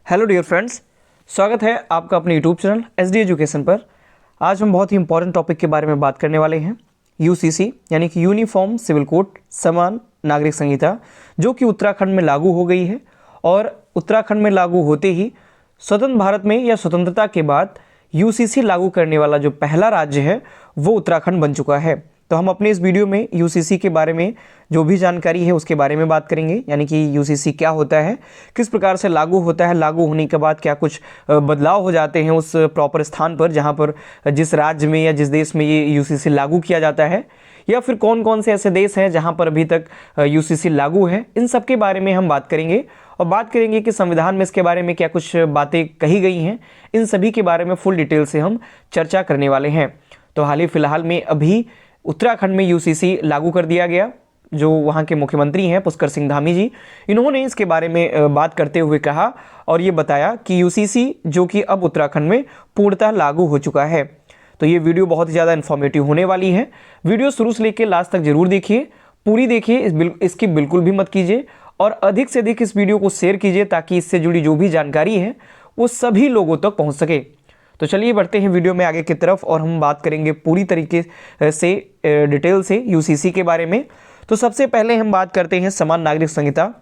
Hello dear friends, स्वागत है आपका अपने यूट्यूब चैनल SD एजुकेशन पर। आज हम बहुत ही इंपॉर्टेंट टॉपिक के बारे में बात करने वाले हैं। यूसीसी यानी कि यूनिफॉर्म सिविल कोड, समान नागरिक संहिता, जो कि उत्तराखंड में लागू हो गई है। और उत्तराखंड में लागू होते ही स्वतंत्र भारत में या स्वतंत्रता के बाद यूसीसी लागू करने वाला जो पहला राज्य है वो उत्तराखंड बन चुका है। तो हम अपने इस वीडियो में यूसीसी के बारे में जो भी जानकारी है उसके बारे में बात करेंगे, यानी कि यूसीसी क्या होता है, किस प्रकार से लागू होता है, लागू होने के बाद क्या कुछ बदलाव हो जाते हैं उस प्रॉपर स्थान पर जहां पर जिस राज्य में या जिस देश में ये यूसीसी लागू किया जाता है, या फिर कौन कौन से ऐसे देश हैं जहां पर अभी तक यूसीसी लागू है। इन सब के बारे में हम बात करेंगे और बात करेंगे कि संविधान में इसके बारे में क्या कुछ बातें कही गई हैं। इन सभी के बारे में फुल डिटेल से हम चर्चा करने वाले हैं। तो हाल ही फिलहाल में अभी उत्तराखंड में यूसीसी लागू कर दिया गया। जो वहाँ के मुख्यमंत्री हैं पुष्कर सिंह धामी जी, इन्होंने इसके बारे में बात करते हुए कहा और ये बताया कि यूसीसी जो कि अब उत्तराखंड में पूर्णतः लागू हो चुका है। तो ये वीडियो बहुत ही ज़्यादा इन्फॉर्मेटिव होने वाली है। वीडियो शुरू से लेकर लास्ट तक जरूर देखिए, पूरी देखिए, इसकी बिल्कुल भी मत कीजिए और अधिक से अधिक इस वीडियो को शेयर कीजिए ताकि इससे जुड़ी जो भी जानकारी है वो सभी लोगों तक पहुँच सके। तो चलिए बढ़ते हैं वीडियो में आगे की तरफ और हम बात करेंगे पूरी तरीके से डिटेल से यूसीसी के बारे में। तो सबसे पहले हम बात करते हैं समान नागरिक संहिता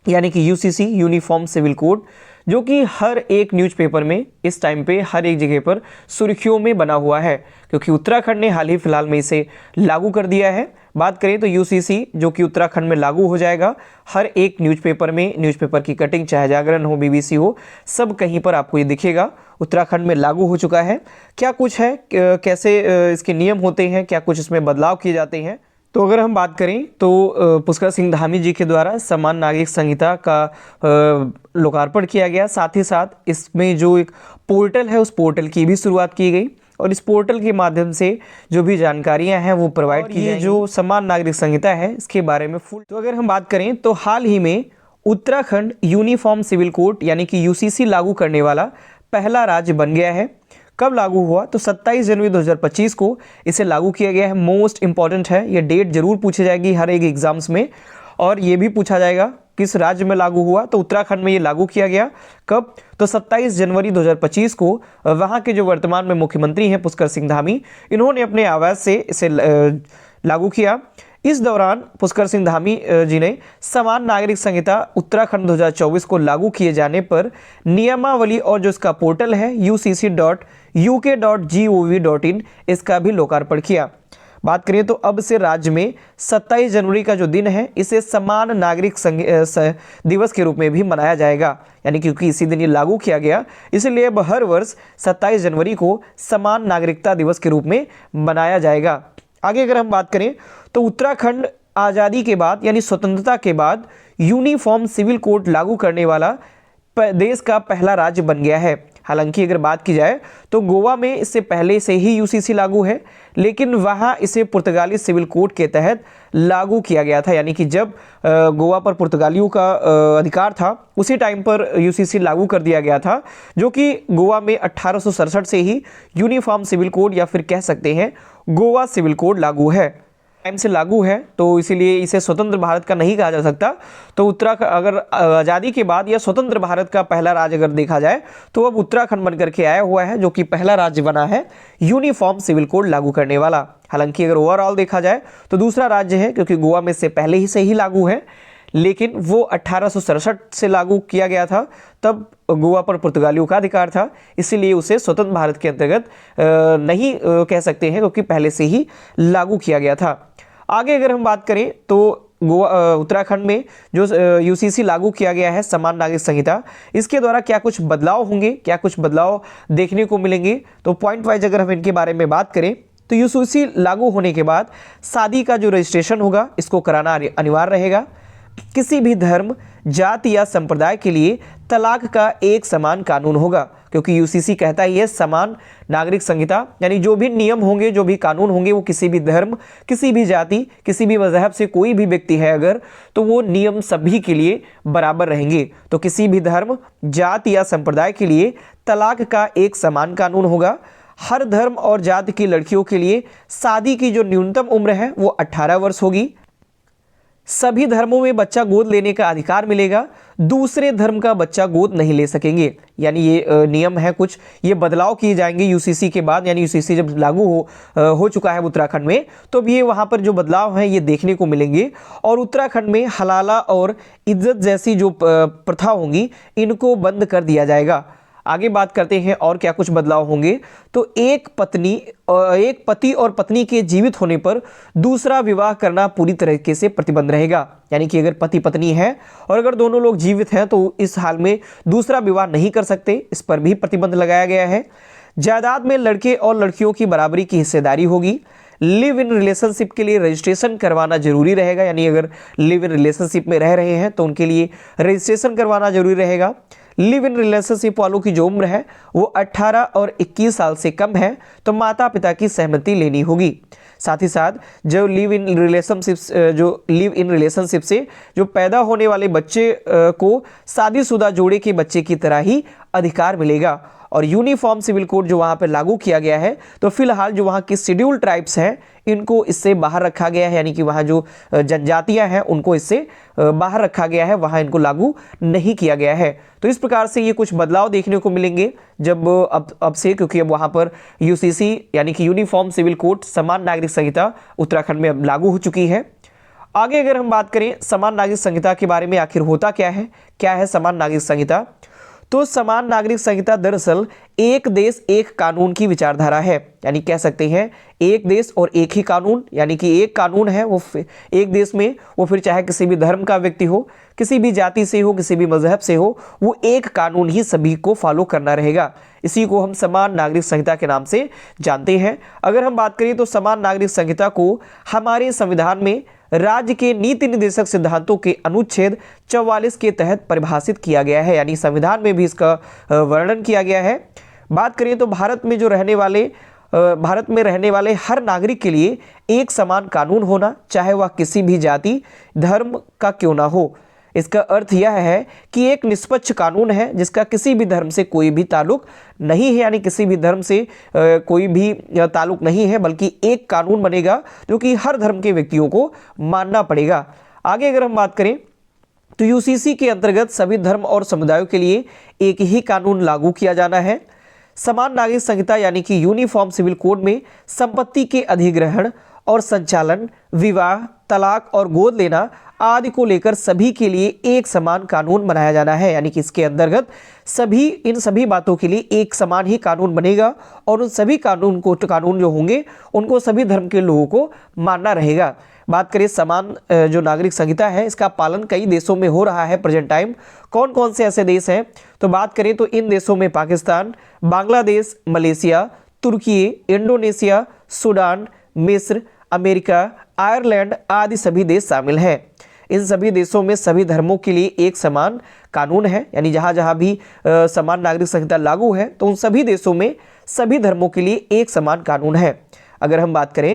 यानी कि यूसीसी, यूनिफॉर्म सिविल कोड, जो कि हर एक न्यूज़पेपर में इस टाइम पे हर एक जगह पर सुर्खियों में बना हुआ है, क्योंकि उत्तराखंड ने हाल ही फिलहाल में इसे लागू कर दिया है। बात करें तो यूसीसी जो कि उत्तराखंड में लागू हो जाएगा, हर एक न्यूज़पेपर में, न्यूज़पेपर की कटिंग चाहे जागरण हो, BBC हो, सब कहीं पर आपको ये दिखेगा उत्तराखंड में लागू हो चुका है। क्या कुछ है, कैसे इसके नियम होते हैं, क्या कुछ इसमें बदलाव किए जाते हैं। तो अगर हम बात करें तो पुष्कर सिंह धामी जी के द्वारा समान नागरिक संहिता का लोकार्पण किया गया। साथ ही साथ इसमें जो एक पोर्टल है उस पोर्टल की भी शुरुआत की गई और इस पोर्टल के माध्यम से जो भी जानकारियां हैं वो प्रोवाइड की जाएंगी। जो समान नागरिक संहिता है इसके बारे में फुल। तो अगर हम बात करें तो हाल ही में उत्तराखंड यूनिफॉर्म सिविल कोड यानी कि यूसीसी लागू करने वाला पहला राज्य बन गया है। कब लागू हुआ? तो 27 जनवरी 2025 को इसे लागू किया गया है। मोस्ट इंपॉर्टेंट है, ये डेट जरूर पूछी जाएगी हर एक एग्जाम्स में, और ये भी पूछा जाएगा किस राज्य में लागू हुआ। तो उत्तराखंड में ये लागू किया गया। कब? तो 27 जनवरी 2025 को वहाँ के जो वर्तमान में मुख्यमंत्री हैं पुष्कर सिंह धामी, इन्होंने अपने आवास से इसे लागू किया। इस दौरान पुष्कर सिंह धामी जी ने समान नागरिक संहिता उत्तराखंड 2024 को लागू किए जाने पर नियमावली और जो इसका पोर्टल है ucc.uk.gov.in, इसका भी लोकार्पण किया। बात करें तो अब से राज्य में 27 जनवरी का जो दिन है इसे समान नागरिक दिवस के रूप में भी मनाया जाएगा, यानी क्योंकि इसी दिन ये लागू किया गया इसलिए अब हर वर्ष 27 जनवरी को समान नागरिकता दिवस के रूप में मनाया जाएगा। आगे अगर हम बात करें तो उत्तराखंड आज़ादी के बाद यानी स्वतंत्रता के बाद यूनिफॉर्म सिविल कोड लागू करने वाला देश का पहला राज्य बन गया है। हालांकि अगर बात की जाए तो गोवा में इससे पहले से ही यूसीसी लागू है, लेकिन वहाँ इसे पुर्तगाली सिविल कोड के तहत लागू किया गया था, यानी कि जब गोवा पर पुर्तगालियों का अधिकार था उसी टाइम पर यूसीसी लागू कर दिया गया था, जो कि गोवा में 1867 से ही यूनिफॉर्म सिविल कोड या फिर कह सकते हैं गोवा सिविल कोड लागू है, टाइम से लागू है। तो इसीलिए इसे स्वतंत्र भारत का नहीं कहा जा सकता। तो उत्तराखंड अगर आज़ादी के बाद या स्वतंत्र भारत का पहला राज्य अगर देखा जाए तो अब उत्तराखंड बन करके आया हुआ है, जो कि पहला राज्य बना है यूनिफॉर्म सिविल कोड लागू करने वाला। हालांकि अगर ओवरऑल देखा जाए तो दूसरा राज्य है, क्योंकि गोवा में से पहले ही से ही लागू है, लेकिन वो 1867 से लागू किया गया था, तब गोवा पर पुर्तगालियों का अधिकार था, इसीलिए उसे स्वतंत्र भारत के अंतर्गत नहीं कह सकते हैं, क्योंकि पहले से ही लागू किया गया था। आगे अगर हम बात करें तो उत्तराखंड में जो यूसीसी लागू किया गया है समान नागरिक संहिता, इसके द्वारा क्या कुछ बदलाव होंगे, क्या कुछ बदलाव देखने को मिलेंगे। तो पॉइंट वाइज अगर हम इनके बारे में बात करें तो यूसीसी लागू होने के बाद शादी का जो रजिस्ट्रेशन होगा इसको कराना अनिवार्य रहेगा। किसी भी धर्म, जाति या संप्रदाय के लिए तलाक का एक समान कानून होगा, क्योंकि यूसीसी कहता ही है समान नागरिक संहिता, यानी जो भी नियम होंगे, जो भी कानून होंगे, वो किसी भी धर्म, किसी भी जाति, किसी भी मजहब से कोई भी व्यक्ति है अगर, तो वो नियम सभी के लिए बराबर रहेंगे। तो किसी भी धर्म, जाति या संप्रदाय के लिए तलाक का एक समान कानून होगा। हर धर्म और जाति की लड़कियों के लिए शादी की जो न्यूनतम उम्र है वो 18 वर्ष होगी। सभी धर्मों में बच्चा गोद लेने का अधिकार मिलेगा, दूसरे धर्म का बच्चा गोद नहीं ले सकेंगे। यानी ये नियम है कुछ, ये बदलाव किए जाएंगे यूसीसी के बाद, यानी यूसीसी जब लागू हो चुका है उत्तराखंड में, तो अब ये वहाँ पर जो बदलाव हैं ये देखने को मिलेंगे। और उत्तराखंड में हलाला और इज्जत जैसी जो प्रथा होंगी इनको बंद कर दिया जाएगा। आगे बात करते हैं और क्या कुछ बदलाव होंगे। तो एक पति और पत्नी के जीवित होने पर दूसरा विवाह करना पूरी तरीके से प्रतिबंध रहेगा। यानी कि अगर पति पत्नी है और अगर दोनों लोग जीवित हैं तो इस हाल में दूसरा विवाह नहीं कर सकते, इस पर भी प्रतिबंध लगाया गया है। जायदाद में लड़के और लड़कियों की बराबरी की हिस्सेदारी होगी। लिव इन रिलेशनशिप के लिए रजिस्ट्रेशन करवाना जरूरी रहेगा, यानी अगर लिव इन रिलेशनशिप में रह रहे हैं तो उनके लिए रजिस्ट्रेशन करवाना जरूरी रहेगा। लिव इन रिलेशनशिप वालों की जो उम्र है वो 18 और 21 साल से कम है तो माता पिता की सहमति लेनी होगी। साथ ही साथ जो लिव इन रिलेशनशिप से जो पैदा होने वाले बच्चे को शादीशुदा जोड़े के बच्चे की तरह ही अधिकार मिलेगा। और यूनिफॉर्म सिविल कोड जो वहाँ पर लागू किया गया है, तो फिलहाल जो वहाँ की शेड्यूल्ड ट्राइब्स हैं इनको इससे बाहर रखा गया है, यानी कि वहाँ जो जनजातियाँ हैं उनको इससे बाहर रखा गया है, वहाँ इनको लागू नहीं किया गया है। तो इस प्रकार से ये कुछ बदलाव देखने को मिलेंगे जब अब से, क्योंकि अब वहाँ पर यूसीसी यानी कि यूनिफॉर्म सिविल कोड समान नागरिक संहिता उत्तराखंड में अब लागू हो चुकी है। आगे अगर हम बात करें समान नागरिक संहिता के बारे में, आखिर होता क्या है समान नागरिक संहिता। तो समान नागरिक संहिता दरअसल एक देश एक कानून की विचारधारा है, यानी कह सकते हैं एक देश और एक ही कानून, यानी कि एक कानून है वो एक देश में, वो फिर चाहे किसी भी धर्म का व्यक्ति हो, किसी भी जाति से हो, किसी भी मजहब से हो, वो एक कानून ही सभी को फॉलो करना रहेगा। इसी को हम समान नागरिक संहिता के नाम से जानते हैं। अगर हम बात करें तो समान नागरिक संहिता को हमारे संविधान में राज्य के नीति निर्देशक सिद्धांतों के अनुच्छेद 44 के तहत परिभाषित किया गया है, यानी संविधान में भी इसका वर्णन किया गया है। बात करें तो भारत में रहने वाले हर नागरिक के लिए एक समान कानून होना, चाहे वह किसी भी जाति धर्म का क्यों ना हो। इसका अर्थ यह है कि एक निष्पक्ष कानून है जिसका किसी भी धर्म से कोई भी ताल्लुक नहीं है, यानी किसी भी धर्म से कोई भी ताल्लुक नहीं है, बल्कि एक कानून बनेगा जो कि हर धर्म के व्यक्तियों को मानना पड़ेगा। आगे अगर हम बात करें तो यूसीसी के अंतर्गत सभी धर्म और समुदायों के लिए एक ही कानून लागू किया जाना है। समान नागरिक संहिता यानी कि यूनिफॉर्म सिविल कोड में संपत्ति के अधिग्रहण और संचालन, विवाह, तलाक और गोद लेना आदि को लेकर सभी के लिए एक समान कानून बनाया जाना है, यानी कि इसके अंतर्गत इन सभी बातों के लिए एक समान ही कानून बनेगा और उन सभी कानून जो होंगे उनको सभी धर्म के लोगों को मानना रहेगा। बात करें समान जो नागरिक संहिता है इसका पालन कई देशों में हो रहा है प्रेजेंट टाइम। कौन कौन से ऐसे देश हैं तो बात करें तो इन देशों में पाकिस्तान, बांग्लादेश, मलेशिया, तुर्की, इंडोनेशिया, सूडान, मिस्र, अमेरिका, आयरलैंड आदि सभी देश शामिल हैं। इन सभी देशों में सभी धर्मों के लिए एक समान कानून है, यानी जहाँ जहाँ भी समान नागरिक संहिता लागू है तो उन सभी देशों में सभी धर्मों के लिए एक समान कानून है। अगर हम बात करें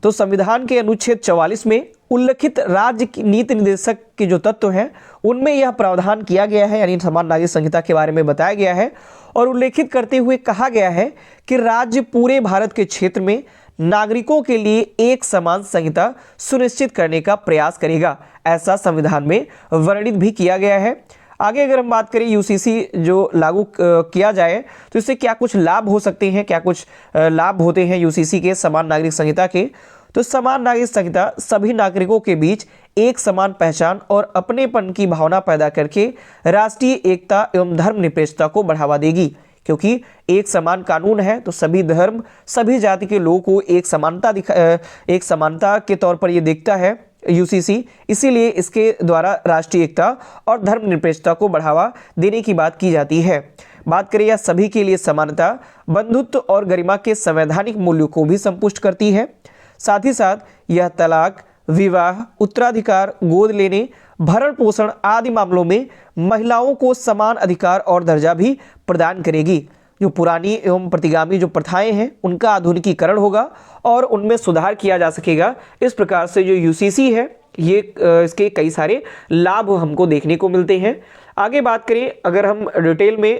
तो संविधान के अनुच्छेद 44 में उल्लिखित राज्य की नीति निर्देशक के जो तत्व हैं उनमें यह प्रावधान किया गया है, यानी समान नागरिक संहिता के बारे में बताया गया है और उल्लेखित करते हुए कहा गया है कि राज्य पूरे भारत के क्षेत्र में नागरिकों के लिए एक समान संहिता सुनिश्चित करने का प्रयास करेगा, ऐसा संविधान में वर्णित भी किया गया है। आगे अगर हम बात करें यूसीसी जो लागू किया जाए तो इससे क्या कुछ लाभ हो सकते हैं, क्या कुछ लाभ होते हैं यूसीसी के समान नागरिक संहिता के। तो समान नागरिक संहिता सभी नागरिकों के बीच एक समान पहचान और अपनेपन की भावना पैदा करके राष्ट्रीय एकता एवं धर्मनिरपेक्षता को बढ़ावा देगी, क्योंकि एक समान कानून है तो सभी धर्म सभी जाति के लोगों को एक समानता के तौर पर ये देखता है यूसीसी, इसीलिए इसके द्वारा राष्ट्रीय एकता और धर्मनिरपेक्षता को बढ़ावा देने की बात की जाती है। बात करें या सभी के लिए समानता, बंधुत्व और गरिमा के संवैधानिक मूल्यों को भी संपुष्ट करती है। साथ ही साथ यह तलाक, विवाह, उत्तराधिकार, गोद लेने, भरण पोषण आदि मामलों में महिलाओं को समान अधिकार और दर्जा भी प्रदान करेगी। जो पुरानी एवं प्रतिगामी जो प्रथाएं हैं उनका आधुनिकीकरण होगा और उनमें सुधार किया जा सकेगा। इस प्रकार से जो यूसीसी है ये इसके कई सारे लाभ हमको देखने को मिलते हैं। आगे बात करें अगर हम डिटेल में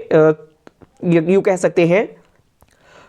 यूँ कह सकते हैं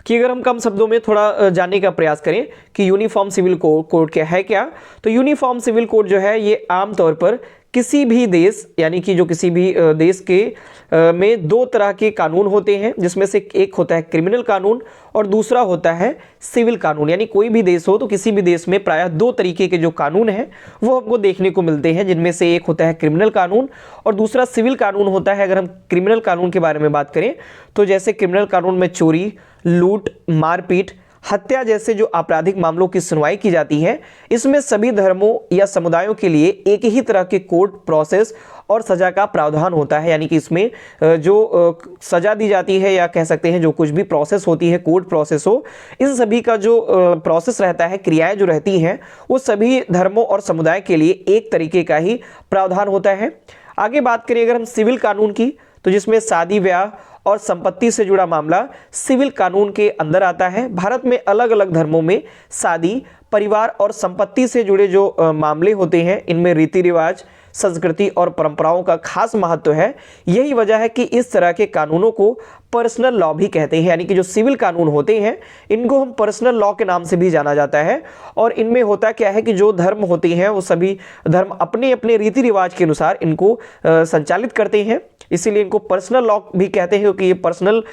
कि अगर हम कम शब्दों में थोड़ा जानने का प्रयास करें कि यूनिफॉर्म सिविल कोड क्या है, क्या तो यूनिफॉर्म सिविल कोड जो है ये आमतौर पर किसी भी देश यानी कि जो किसी भी देश के में दो तरह के कानून होते हैं, जिसमें से एक होता है क्रिमिनल कानून और दूसरा होता है सिविल कानून। यानी कोई भी देश हो तो किसी भी देश में प्रायः दो तरीके के जो कानून हैं वो हमको देखने को मिलते हैं, जिनमें से एक होता है क्रिमिनल कानून और दूसरा सिविल कानून होता है। अगर हम क्रिमिनल कानून के बारे में बात करें तो जैसे क्रिमिनल कानून में चोरी, लूट, मारपीट, हत्या जैसे जो आपराधिक मामलों की सुनवाई की जाती है, इसमें सभी धर्मों या समुदायों के लिए एक ही तरह के कोर्ट प्रोसेस और सजा का प्रावधान होता है। यानी कि इसमें जो सजा दी जाती है या कह सकते हैं जो कुछ भी प्रोसेस होती है, कोर्ट प्रोसेस हो, इस सभी का जो प्रोसेस रहता है, क्रियाएं जो रहती हैं, वो सभी धर्मों और समुदाय के लिए एक तरीके का ही प्रावधान होता है। आगे बात करें अगर हम सिविल कानून की, तो जिसमें शादी ब्याह और संपत्ति से जुड़ा मामला सिविल कानून के अंदर आता है। भारत में अलग अलग धर्मों में शादी, परिवार और संपत्ति से जुड़े जो मामले होते हैं, इनमें रीति रिवाज, संस्कृति और परंपराओं का खास महत्व है। यही वजह है कि इस तरह के कानूनों को पर्सनल लॉ भी कहते हैं। यानी कि जो सिविल कानून होते हैं इनको हम पर्सनल लॉ के नाम से भी जाना जाता है। और इनमें होता क्या है कि जो धर्म होते हैं वो सभी धर्म अपने अपने रीति रिवाज के अनुसार इनको संचालित करते हैं, इसीलिए इनको पर्सनल लॉ भी कहते हैं, क्योंकि ये पर्सनल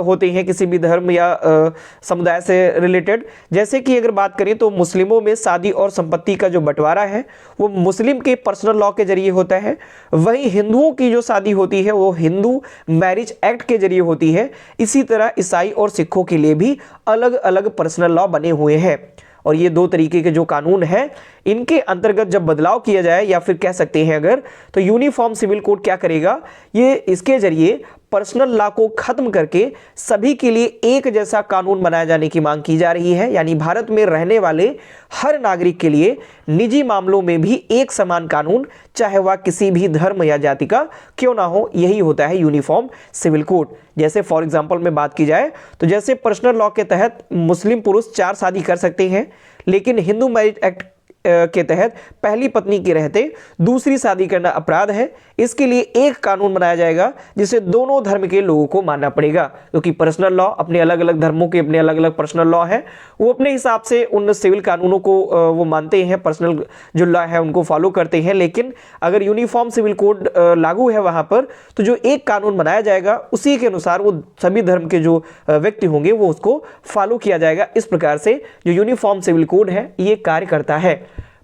होते हैं किसी भी धर्म या समुदाय से रिलेटेड। जैसे कि अगर बात करें तो मुस्लिमों में शादी और संपत्ति का जो बंटवारा है वो मुस्लिम के पर्सनल लॉ के जरिए होता है। वहीं हिंदुओं की जो शादी होती है वो हिंदू मैरिज एक्ट के जरिए होती है। इसी तरह ईसाई और सिखों के लिए भी अलग अलग पर्सनल लॉ बने हुए हैं। और ये दो तरीके के जो कानून हैं इनके अंतर्गत जब बदलाव किया जाए या फिर कह सकते हैं अगर, तो यूनिफॉर्म सिविल कोड क्या करेगा, ये इसके जरिए पर्सनल लॉ को खत्म करके सभी के लिए एक जैसा कानून बनाए जाने की मांग की जा रही है। यानी भारत में रहने वाले हर नागरिक के लिए निजी मामलों में भी एक समान कानून, चाहे वह किसी भी धर्म या जाति का क्यों ना हो, यही होता है यूनिफॉर्म सिविल कोड। जैसे फॉर एग्जांपल में बात की जाए तो जैसे पर्सनल लॉ के तहत मुस्लिम पुरुष 4 शादी कर सकते हैं, लेकिन हिंदू मैरिज एक्ट के तहत पहली पत्नी के रहते दूसरी शादी करना अपराध है। इसके लिए एक कानून बनाया जाएगा जिसे दोनों धर्म के लोगों को मानना पड़ेगा, क्योंकि पर्सनल लॉ अपने अलग अलग धर्मों के अपने अलग अलग पर्सनल लॉ है, वो अपने हिसाब से उन सिविल कानूनों को वो मानते हैं, पर्सनल जो लॉ है उनको फॉलो करते हैं। लेकिन अगर यूनिफॉर्म सिविल कोड लागू है वहां पर, तो जो एक कानून बनाया जाएगा उसी के अनुसार वो सभी धर्म के जो व्यक्ति होंगे वो उसको फॉलो किया जाएगा। इस प्रकार से जो यूनिफॉर्म सिविल कोड है ये कार्य करता है।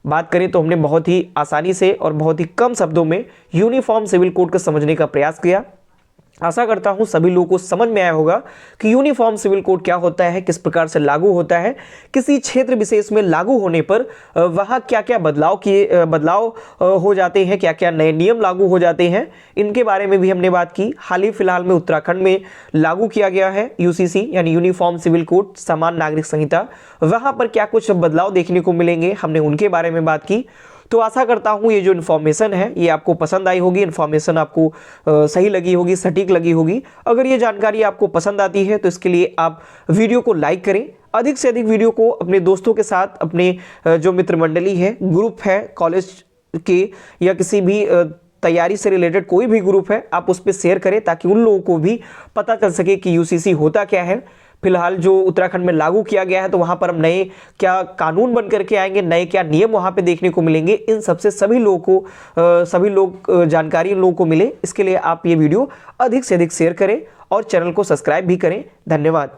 बात करें तो हमने बहुत ही आसानी से और बहुत ही कम शब्दों में यूनिफॉर्म सिविल कोड को समझने का प्रयास किया। आशा करता हूं सभी लोगों को समझ में आया होगा कि यूनिफॉर्म सिविल कोड क्या होता है, किस प्रकार से लागू होता है, किसी क्षेत्र विशेष में लागू होने पर वहां क्या क्या बदलाव हो जाते हैं, क्या क्या नए नियम लागू हो जाते हैं, इनके बारे में भी हमने बात की। हाल ही फिलहाल में उत्तराखंड में लागू किया गया है यूसीसी यानी यूनिफॉर्म सिविल कोड, समान नागरिक संहिता, वहां पर क्या कुछ बदलाव देखने को मिलेंगे, हमने उनके बारे में बात की। तो आशा करता हूं ये जो इन्फॉर्मेशन है ये आपको पसंद आई होगी, इन्फॉर्मेशन आपको सही लगी होगी, सटीक लगी होगी। अगर ये जानकारी आपको पसंद आती है तो इसके लिए आप वीडियो को लाइक करें, अधिक से अधिक वीडियो को अपने दोस्तों के साथ, अपने जो मित्र मंडली है, ग्रुप है कॉलेज के या किसी भी तैयारी से रिलेटेड कोई भी ग्रुप है, आप उस पर शेयर करें ताकि उन लोगों को भी पता चल सके कि यूसीसी होता क्या है। फिलहाल जो उत्तराखंड में लागू किया गया है तो वहां पर हम नए क्या कानून बन करके आएंगे, नए क्या नियम वहां पे देखने को मिलेंगे, इन सबसे सभी लोग जानकारी इन लोगों को मिले, इसके लिए आप ये वीडियो अधिक से अधिक शेयर करें और चैनल को सब्सक्राइब भी करें। धन्यवाद।